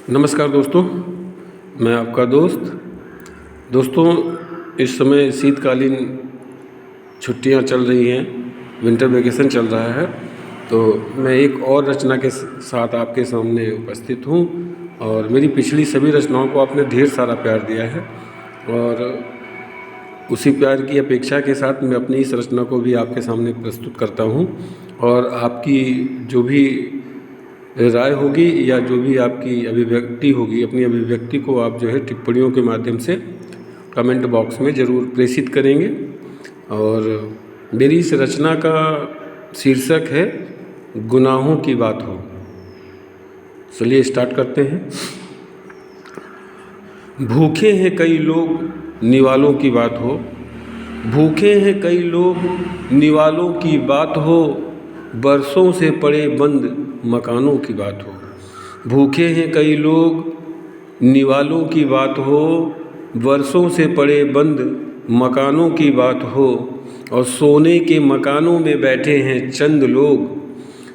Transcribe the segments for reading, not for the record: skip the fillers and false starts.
नमस्कार दोस्तों, मैं आपका दोस्तों इस समय शीतकालीन छुट्टियां चल रही हैं, विंटर वेकेशन चल रहा है। तो मैं एक और रचना के साथ आपके सामने उपस्थित हूं और मेरी पिछली सभी रचनाओं को आपने ढेर सारा प्यार दिया है और उसी प्यार की अपेक्षा के साथ मैं अपनी इस रचना को भी आपके सामने प्रस्तुत करता हूं और आपकी जो भी राय होगी या जो भी आपकी अभिव्यक्ति होगी, अपनी अभिव्यक्ति को आप जो है टिप्पणियों के माध्यम से कमेंट बॉक्स में ज़रूर प्रेषित करेंगे। और मेरी इस रचना का शीर्षक है गुनाहों की बात हो। चलिए स्टार्ट करते हैं। भूखे हैं कई लोग निवालों की बात हो, भूखे हैं कई लोग निवालों की बात हो, बरसों से पड़े बंद मकानों की बात हो। भूखे हैं कई लोग निवालों की बात हो, बरसों से पड़े बंद मकानों की बात हो, और सोने के मकानों में बैठे हैं चंद लोग,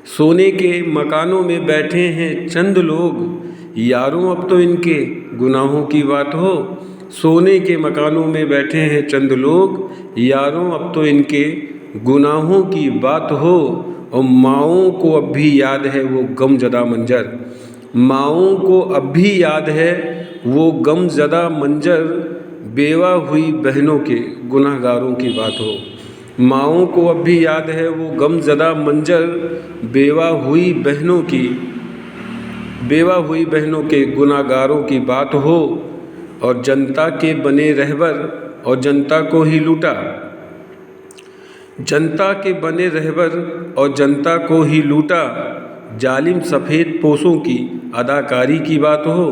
सोने के मकानों में बैठे हैं चंद लोग, यारों अब तो इनके गुनाहों की बात हो। सोने के मकानों में बैठे हैं चंद लोग, यारों अब तो इनके गुनाहों की बात हो। और माँओं को अब भी याद है वो गमज़दा मंजर, माँओं को अब भी याद है वो गमज़दा मंजर, बेवा हुई बहनों के गुनहगारों की बात हो। माँओं को अब भी याद है वो गमज़दा मंजर, बेवा हुई बहनों के गुनहगारों की बात हो। और जनता के बने रहबर और जनता को ही लूटा, जनता के बने रहबर और जनता को ही लूटा, जालिम सफ़ेद पोशों की अदाकारी की बात हो।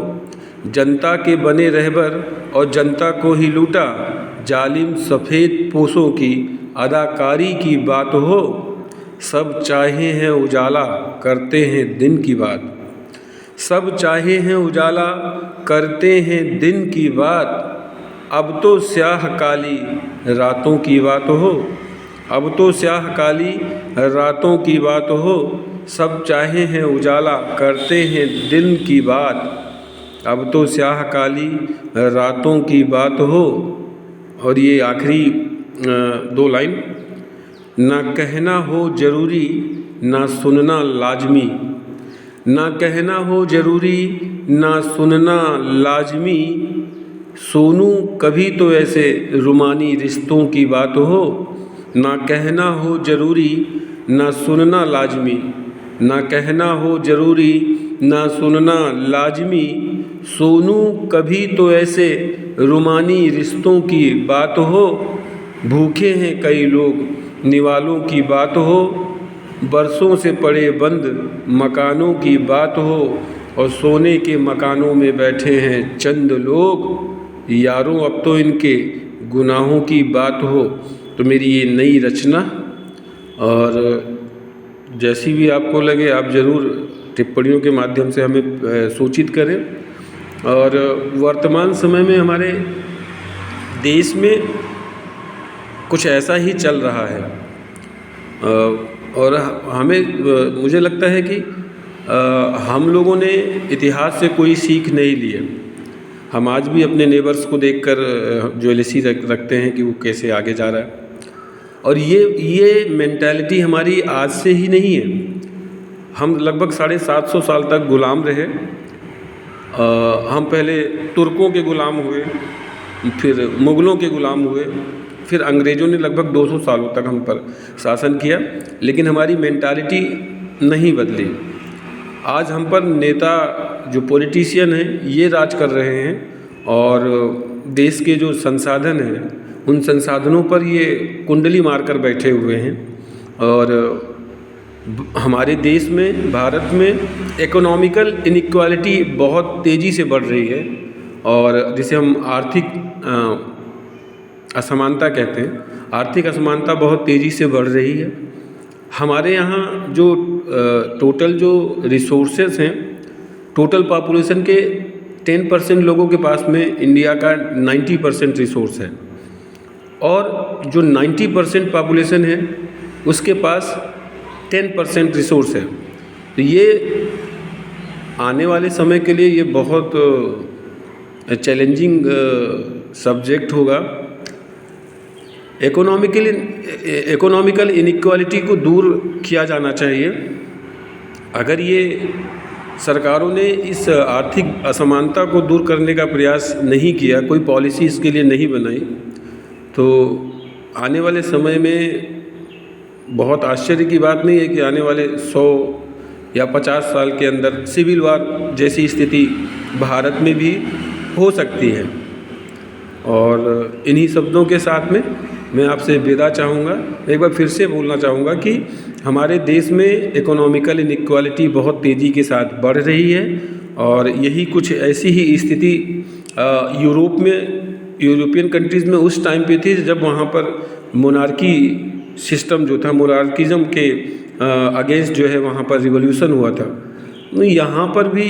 जनता के बने रहबर और जनता को ही लूटा, जालिम सफ़ेद पोशों की अदाकारी की बात हो। सब चाहे हैं उजाला करते हैं दिन की बात, सब चाहे हैं उजाला करते हैं दिन की बात, अब तो स्याह काली रातों की बात हो, अब तो स्याह काली रातों की बात हो। सब चाहे हैं उजाला करते हैं दिन की बात, अब तो स्याह काली रातों की बात हो। और ये आखिरी दो लाइन, ना कहना हो ज़रूरी ना सुनना लाजमी, ना कहना हो ज़रूरी ना सुनना लाजमी, सोनू कभी तो ऐसे रुमानी रिश्तों की बात हो। ना कहना हो ज़रूरी ना सुनना लाजमी, ना कहना हो ज़रूरी ना सुनना लाजमी, सोनू कभी तो ऐसे रुमानी रिश्तों की बात हो। भूखे हैं कई लोग निवालों की बात हो, बरसों से पड़े बंद मकानों की बात हो, और सोने के मकानों में बैठे हैं चंद लोग, यारों अब तो इनके गुनाहों की बात हो। तो मेरी ये नई रचना, और जैसी भी आपको लगे आप ज़रूर टिप्पणियों के माध्यम से हमें सूचित करें। और वर्तमान समय में हमारे देश में कुछ ऐसा ही चल रहा है और मुझे लगता है कि हम लोगों ने इतिहास से कोई सीख नहीं ली है। हम आज भी अपने नेबर्स को देखकर ज्वेलसी रखते हैं कि वो कैसे आगे जा रहा है, और ये मेंटालिटी हमारी आज से ही नहीं है। हम लगभग 750 साल तक ग़ुलाम रहे। हम पहले तुर्कों के ग़ुलाम हुए, फिर मुग़लों के ग़ुलाम हुए, फिर अंग्रेज़ों ने लगभग 200 सालों तक हम पर शासन किया, लेकिन हमारी मेंटालिटी नहीं बदली। आज हम पर नेता जो पॉलिटिशियन हैं ये राज कर रहे हैं, और देश के जो संसाधन हैं उन संसाधनों पर ये कुंडली मारकर बैठे हुए हैं। और हमारे देश में, भारत में इकोनॉमिकल इनइक्वालिटी बहुत तेज़ी से बढ़ रही है, और जिसे हम आर्थिक असमानता कहते हैं। आर्थिक असमानता बहुत तेज़ी से बढ़ रही है। हमारे यहाँ जो टोटल जो रिसोर्सेस हैं, टोटल पॉपुलेशन के 10% लोगों के पास में इंडिया का 90% रिसोर्स है, और जो 90% पॉपुलेशन है उसके पास 10% रिसोर्स है। तो ये आने वाले समय के लिए ये बहुत चैलेंजिंग सब्जेक्ट होगा। इकोनॉमिकल इनइक्वालिटी को दूर किया जाना चाहिए। अगर ये सरकारों ने इस आर्थिक असमानता को दूर करने का प्रयास नहीं किया, कोई पॉलिसी इसके लिए नहीं बनाई, तो आने वाले समय में बहुत आश्चर्य की बात नहीं है कि आने वाले 100 या 50 साल के अंदर सिविल वार जैसी स्थिति भारत में भी हो सकती है। और इन्हीं शब्दों के साथ में मैं आपसे विदा चाहूँगा। एक बार फिर से बोलना चाहूँगा कि हमारे देश में इकोनॉमिकल इनइक्वालिटी बहुत तेज़ी के साथ बढ़ रही है और यही कुछ ऐसी ही स्थिति यूरोपियन कंट्रीज़ में उस टाइम पे थी जब वहाँ पर मोनार्की सिस्टम जो था, मोनार्किज्म के अगेंस्ट जो है वहाँ पर रिवॉल्यूशन हुआ था। यहाँ पर भी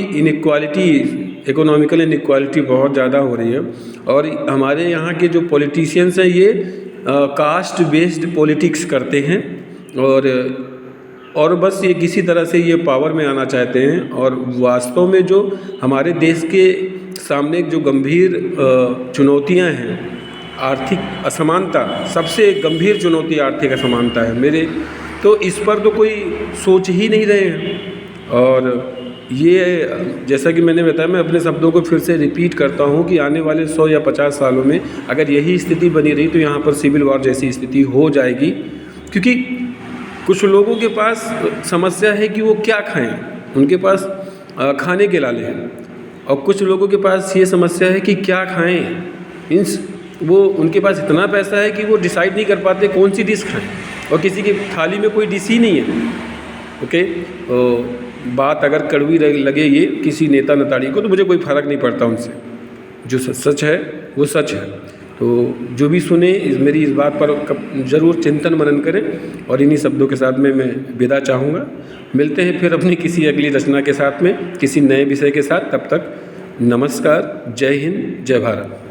इकोनॉमिकल इनइक्वालिटी बहुत ज़्यादा हो रही है और हमारे यहाँ के जो पॉलिटिशियंस हैं ये कास्ट बेस्ड पॉलिटिक्स करते हैं और बस ये किसी तरह से ये पावर में आना चाहते हैं। और वास्तव में जो हमारे देश के सामने जो गंभीर चुनौतियां हैं, आर्थिक असमानता, सबसे गंभीर चुनौती आर्थिक असमानता है मेरे, तो इस पर तो कोई सोच ही नहीं रहे हैं। और ये जैसा कि मैंने बताया, मैं अपने शब्दों को फिर से रिपीट करता हूँ कि आने वाले 100 या 50 सालों में अगर यही स्थिति बनी रही तो यहाँ पर सिविल वॉर जैसी स्थिति हो जाएगी। क्योंकि कुछ लोगों के पास समस्या है कि वो क्या खाएं, उनके पास खाने के लाले हैं, और कुछ लोगों के पास ये समस्या है कि क्या खाएं, मीन्स वो उनके पास इतना पैसा है कि वो डिसाइड नहीं कर पाते कौन सी डिश खाएं, और किसी की थाली में कोई डिश ही नहीं है। ओके, बात अगर कड़वी लगे ये किसी नेता नताड़ी को तो मुझे कोई फ़र्क नहीं पड़ता उनसे, जो सच है वो सच है। तो जो भी सुने मेरी इस बात पर ज़रूर चिंतन मनन करें और इन्हीं शब्दों के साथ में मैं विदा चाहूँगा। मिलते हैं फिर अपनी किसी अगली रचना के साथ में, किसी नए विषय के साथ। तब तक नमस्कार, जय हिंद, जय भारत।